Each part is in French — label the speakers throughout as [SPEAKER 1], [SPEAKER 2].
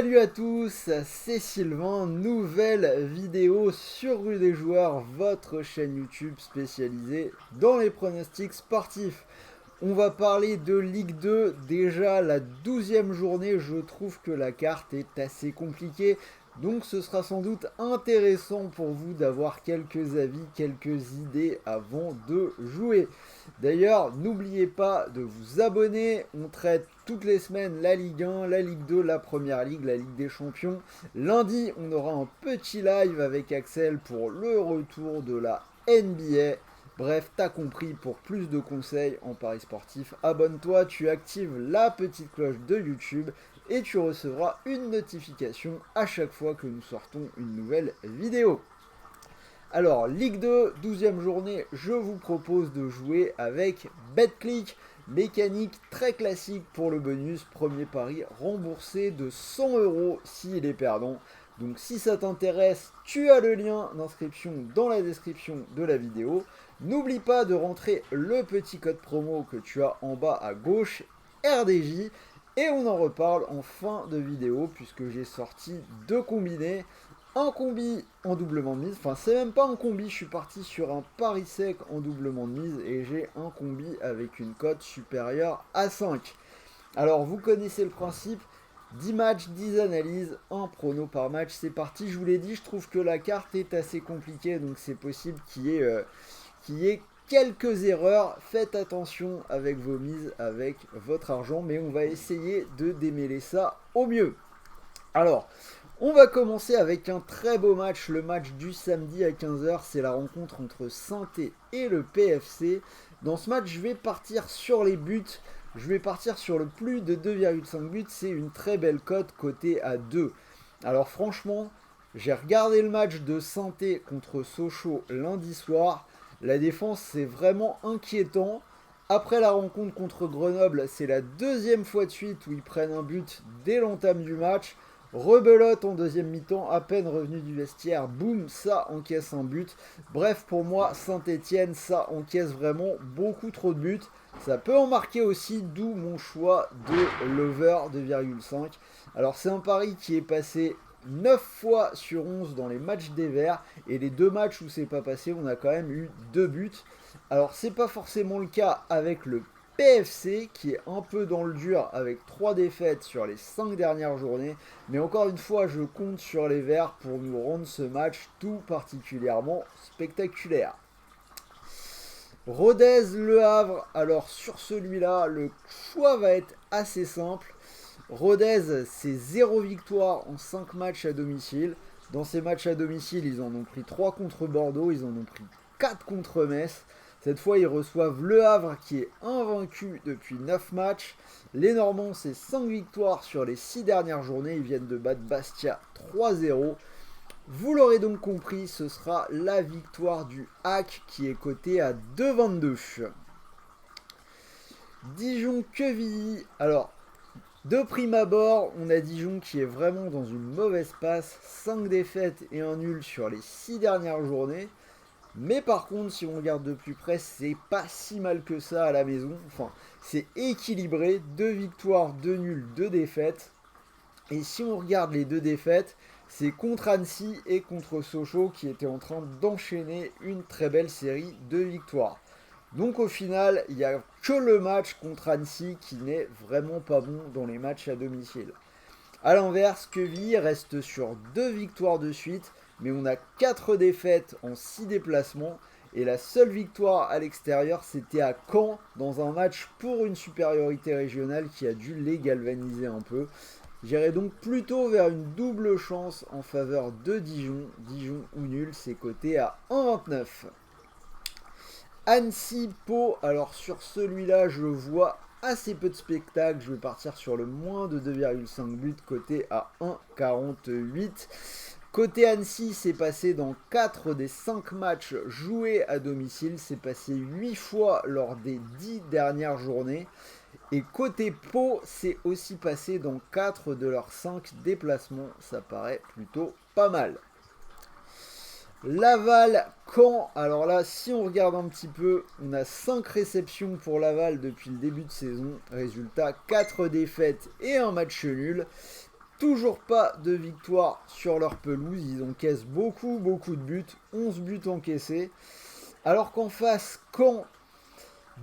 [SPEAKER 1] Salut à tous, c'est Sylvain, nouvelle vidéo sur Rue des Joueurs, votre chaîne YouTube spécialisée dans les pronostics sportifs. On va parler de Ligue 2, déjà la 12e journée, je trouve que la carte est assez compliquée, donc ce sera sans doute intéressant pour vous d'avoir quelques avis, quelques idées avant de jouer. D'ailleurs, n'oubliez pas de vous abonner, on traite toutes les semaines la Ligue 1, la Ligue 2, la Première Ligue, la Ligue des Champions. Lundi, on aura un petit live avec Axel pour le retour de la NBA. Bref, t'as compris, pour plus de conseils en paris sportif, abonne-toi, tu actives la petite cloche de YouTube et tu recevras une notification à chaque fois que nous sortons une nouvelle vidéo. Alors, Ligue 2, 12e journée, je vous propose de jouer avec BetClick, mécanique très classique pour le bonus, premier pari remboursé de 100 € s'il est perdant. Donc si ça t'intéresse, tu as le lien d'inscription dans la description de la vidéo. N'oublie pas de rentrer le petit code promo que tu as en bas à gauche, RDJ. Et on en reparle en fin de vidéo puisque j'ai sorti deux combinés. Un combi en doublement de mise, enfin c'est même pas un combi, je suis parti sur un pari sec en doublement de mise et j'ai un combi avec une cote supérieure à 5. Alors vous connaissez le principe, 10 matchs, 10 analyses, un prono par match, c'est parti. Je vous l'ai dit, je trouve que la carte est assez compliquée, donc c'est possible qu'il y ait quelques erreurs. Faites attention avec vos mises, avec votre argent, mais on va essayer de démêler ça au mieux. Alors, on va commencer avec un très beau match, le match du samedi à 15h, c'est la rencontre entre Saint-Étienne et le PFC. Dans ce match, je vais partir sur les buts, je vais partir sur le plus de 2,5 buts, c'est une très belle cote cotée à 2. Alors franchement, j'ai regardé le match de Saint-Étienne contre Sochaux lundi soir, la défense c'est vraiment inquiétant. Après la rencontre contre Grenoble, c'est la deuxième fois de suite où ils prennent un but dès l'entame du match. Rebelote en deuxième mi-temps, à peine revenu du vestiaire, boum, ça encaisse un but. Bref, pour moi, Saint-Étienne, ça encaisse vraiment beaucoup trop de buts. Ça peut en marquer aussi, d'où mon choix de l'over 2,5. Alors c'est un pari qui est passé 9 fois sur 11 dans les matchs des Verts. Et les deux matchs où c'est pas passé, on a quand même eu 2 buts. Alors c'est pas forcément le cas avec le PFC qui est un peu dans le dur avec 3 défaites sur les 5 dernières journées. Mais encore une fois, je compte sur les Verts pour nous rendre ce match tout particulièrement spectaculaire. Rodez-Le Havre, alors sur celui-là, le choix va être assez simple. Rodez, c'est 0 victoire en 5 matchs à domicile. Dans ces matchs à domicile, ils en ont pris 3 contre Bordeaux, ils en ont pris 4 contre Metz. Cette fois, ils reçoivent Le Havre qui est invaincu depuis 9 matchs. Les Normands, c'est 5 victoires sur les 6 dernières journées. Ils viennent de battre Bastia 3-0. Vous l'aurez donc compris, ce sera la victoire du HAC qui est cotée à 2,22. Dijon-Quevilly. Alors, de prime abord, on a Dijon qui est vraiment dans une mauvaise passe. 5 défaites et un nul sur les 6 dernières journées. Mais par contre, si on regarde de plus près, c'est pas si mal que ça à la maison. Enfin, c'est équilibré. 2 victoires, 2 nuls, 2 défaites. Et si on regarde les 2 défaites, c'est contre Annecy et contre Sochaux qui étaient en train d'enchaîner une très belle série de victoires. Donc au final, il n'y a que le match contre Annecy qui n'est vraiment pas bon dans les matchs à domicile. A l'inverse, Quevilly reste sur 2 victoires de suite, mais on a 4 défaites en 6 déplacements. Et la seule victoire à l'extérieur, c'était à Caen, dans un match pour une supériorité régionale qui a dû les galvaniser un peu. J'irai donc plutôt vers une double chance en faveur de Dijon. Dijon ou nul, c'est coté à 1,29. Annecy-Pau, alors sur celui-là, je vois assez peu de spectacles. Je vais partir sur le moins de 2,5 buts, coté à 1,48. Côté Annecy, c'est passé dans 4 des 5 matchs joués à domicile. C'est passé 8 fois lors des 10 dernières journées. Et côté Pau, c'est aussi passé dans 4 de leurs 5 déplacements. Ça paraît plutôt pas mal. Laval, Caen. Alors là, si on regarde un petit peu, on a 5 réceptions pour Laval depuis le début de saison. Résultat, 4 défaites et un match nul. Toujours pas de victoire sur leur pelouse, ils encaissent beaucoup de buts, 11 buts encaissés. Alors qu'en face, Caen,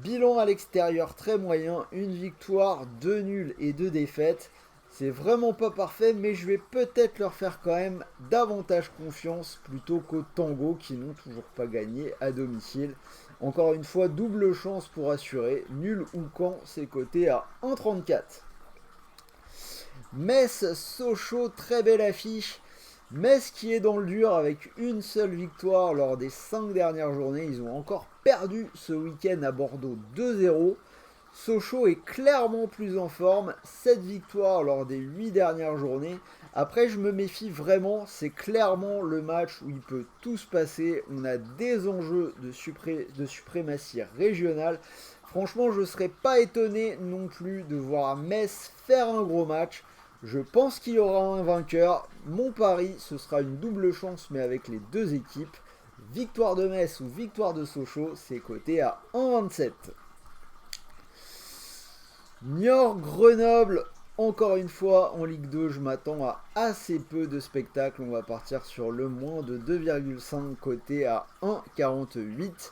[SPEAKER 1] bilan à l'extérieur très moyen, une victoire, 2 nuls et 2 défaites. C'est vraiment pas parfait, mais je vais peut-être leur faire quand même davantage confiance plutôt qu'au Tango qui n'ont toujours pas gagné à domicile. Encore une fois, double chance pour assurer. Nul ou Caen, c'est coté à 1,34. Metz, Sochaux, très belle affiche. Metz qui est dans le dur avec une seule victoire lors des 5 dernières journées. Ils ont encore perdu ce week-end à Bordeaux 2-0. Sochaux est clairement plus en forme, 7 victoires lors des 8 dernières journées. Après, je me méfie vraiment, c'est clairement le match où il peut tout se passer. On a des enjeux de suprématie régionale. Franchement, je ne serais pas étonné non plus de voir Metz faire un gros match. Je pense qu'il y aura un vainqueur. Mon pari, ce sera une double chance, mais avec les deux équipes. Victoire de Metz ou victoire de Sochaux, c'est coté à 1,27. Niort-Grenoble, encore une fois en Ligue 2, je m'attends à assez peu de spectacles. On va partir sur le moins de 2,5 coté à 1,48.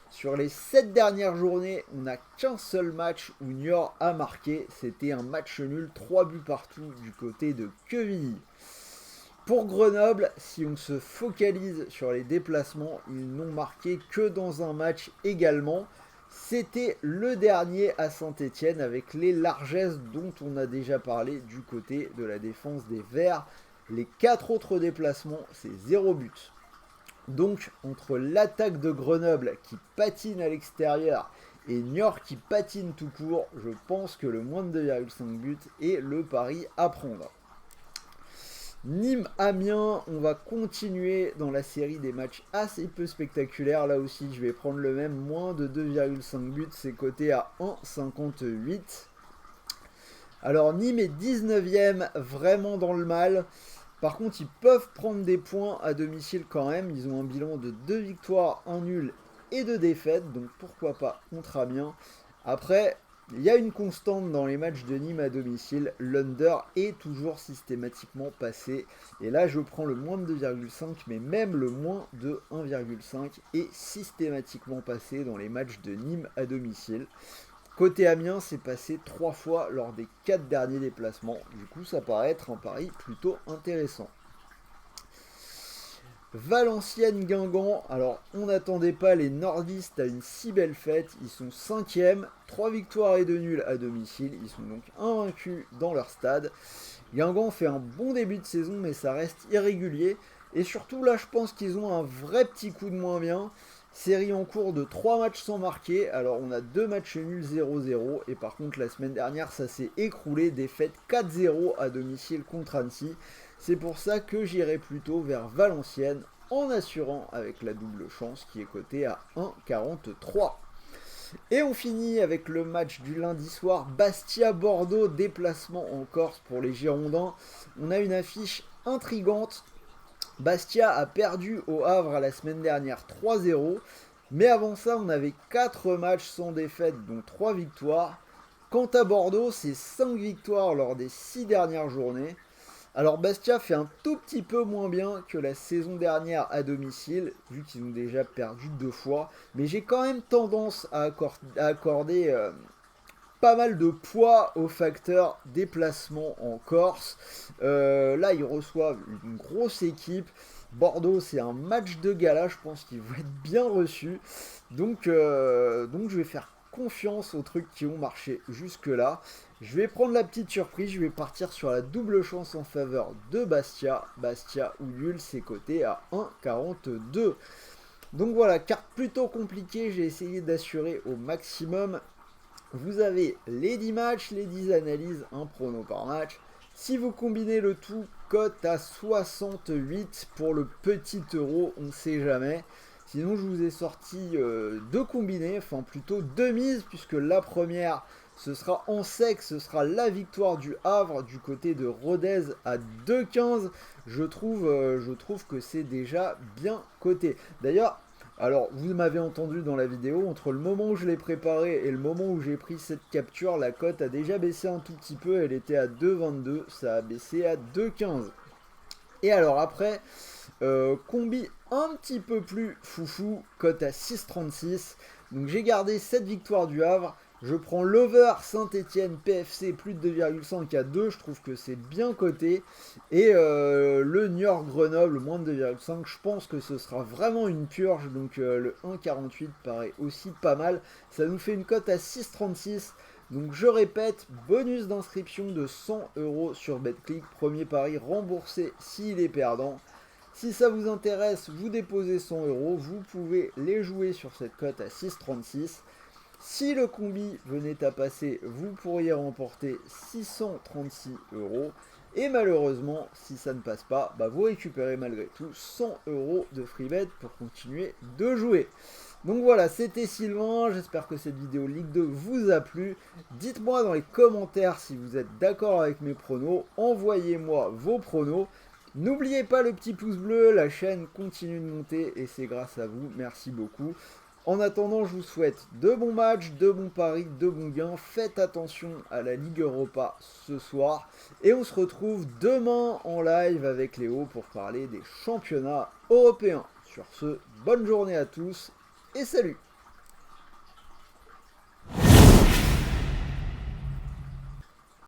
[SPEAKER 1] Sur les 7 dernières journées, on n'a qu'un seul match où Niort a marqué. C'était un match nul, 3 buts partout du côté de Quevilly. Pour Grenoble, si on se focalise sur les déplacements, ils n'ont marqué que dans un match également. C'était le dernier à Saint-Étienne avec les largesses dont on a déjà parlé du côté de la défense des Verts. Les 4 autres déplacements, c'est 0 but. Donc entre l'attaque de Grenoble qui patine à l'extérieur et Niort qui patine tout court, je pense que le moins de 2,5 buts est le pari à prendre. Nîmes-Amiens, on va continuer dans la série des matchs assez peu spectaculaires. Là aussi, je vais prendre le même, moins de 2,5 buts, c'est coté à 1,58. Alors Nîmes est 19ème, vraiment dans le mal. Par contre, ils peuvent prendre des points à domicile quand même. Ils ont un bilan de 2 victoires, 1 nul et 2 défaites. Donc pourquoi pas contre Amiens. Après, il y a une constante dans les matchs de Nîmes à domicile. L'under est toujours systématiquement passé. Et là, je prends le moins de 2,5, mais même le moins de 1,5 est systématiquement passé dans les matchs de Nîmes à domicile. Côté Amiens, c'est passé 3 fois lors des 4 derniers déplacements. Du coup, ça paraît être un pari plutôt intéressant. Valenciennes-Guingamp, alors on n'attendait pas les nordistes à une si belle fête, ils sont 5e, 3 victoires et 2 nuls à domicile, ils sont donc invaincus dans leur stade. Guingamp fait un bon début de saison mais ça reste irrégulier, et surtout là je pense qu'ils ont un vrai petit coup de moins bien. Série en cours de 3 matchs sans marquer, alors on a 2 matchs nuls 0-0, et par contre la semaine dernière ça s'est écroulé, défaite 4-0 à domicile contre Annecy. C'est pour ça que j'irai plutôt vers Valenciennes en assurant avec la double chance qui est cotée à 1,43. Et on finit avec le match du lundi soir, Bastia-Bordeaux, déplacement en Corse pour les Girondins. On a une affiche intrigante. Bastia a perdu au Havre la semaine dernière 3-0. Mais avant ça, on avait 4 matchs sans défaite, dont 3 victoires. Quant à Bordeaux, c'est 5 victoires lors des 6 dernières journées. Alors Bastia fait un tout petit peu moins bien que la saison dernière à domicile, vu qu'ils ont déjà perdu 2 fois. Mais j'ai quand même tendance à accorder pas mal de poids au facteur déplacement en Corse. Là, ils reçoivent une grosse équipe. Bordeaux, c'est un match de gala, je pense qu'ils vont être bien reçus. Donc je vais faire confiance aux trucs qui ont marché jusque-là. Je vais prendre la petite surprise, je vais partir sur la double chance en faveur de Bastia. Bastia ou nul, c'est coté à 1,42. Donc voilà, carte plutôt compliquée, j'ai essayé d'assurer au maximum. Vous avez les 10 matchs, les 10 analyses, un prono par match. Si vous combinez le tout, cote à 68 pour le petit euro, on ne sait jamais. Sinon, je vous ai sorti 2 combinés, enfin plutôt 2 mises, puisque la première, ce sera en sec, ce sera la victoire du Havre du côté de Rodez à 2,15. Je trouve que c'est déjà bien coté. D'ailleurs, Alors, vous m'avez entendu dans la vidéo, entre le moment où je l'ai préparé et le moment où j'ai pris cette capture, la cote a déjà baissé un tout petit peu, elle était à 2,22, ça a baissé à 2,15. Et alors après, combi un petit peu plus foufou, cote à 6,36. Donc j'ai gardé cette victoire du Havre. Je prends l'over Saint-Etienne PFC plus de 2,5 à 2, je trouve que c'est bien coté. Et le Niort Grenoble moins de 2,5, je pense que ce sera vraiment une purge. Donc le 1,48 paraît aussi pas mal. Ça nous fait une cote à 6,36. Donc je répète, bonus d'inscription de 100 € sur BetClick. Premier pari remboursé s'il est perdant. Si ça vous intéresse, vous déposez 100 €, vous pouvez les jouer sur cette cote à 6,36. Si le combi venait à passer, vous pourriez remporter 636 €. Et malheureusement, si ça ne passe pas, vous récupérez malgré tout 100 € de free bet pour continuer de jouer. Donc voilà, c'était Sylvain, j'espère que cette vidéo Ligue 2 vous a plu. Dites-moi dans les commentaires si vous êtes d'accord avec mes pronos, envoyez-moi vos pronos. N'oubliez pas le petit pouce bleu, la chaîne continue de monter et c'est grâce à vous, merci beaucoup. En attendant, je vous souhaite de bons matchs, de bons paris, de bons gains. Faites attention à la Ligue Europa ce soir. Et on se retrouve demain en live avec Léo pour parler des championnats européens. Sur ce, bonne journée à tous et salut!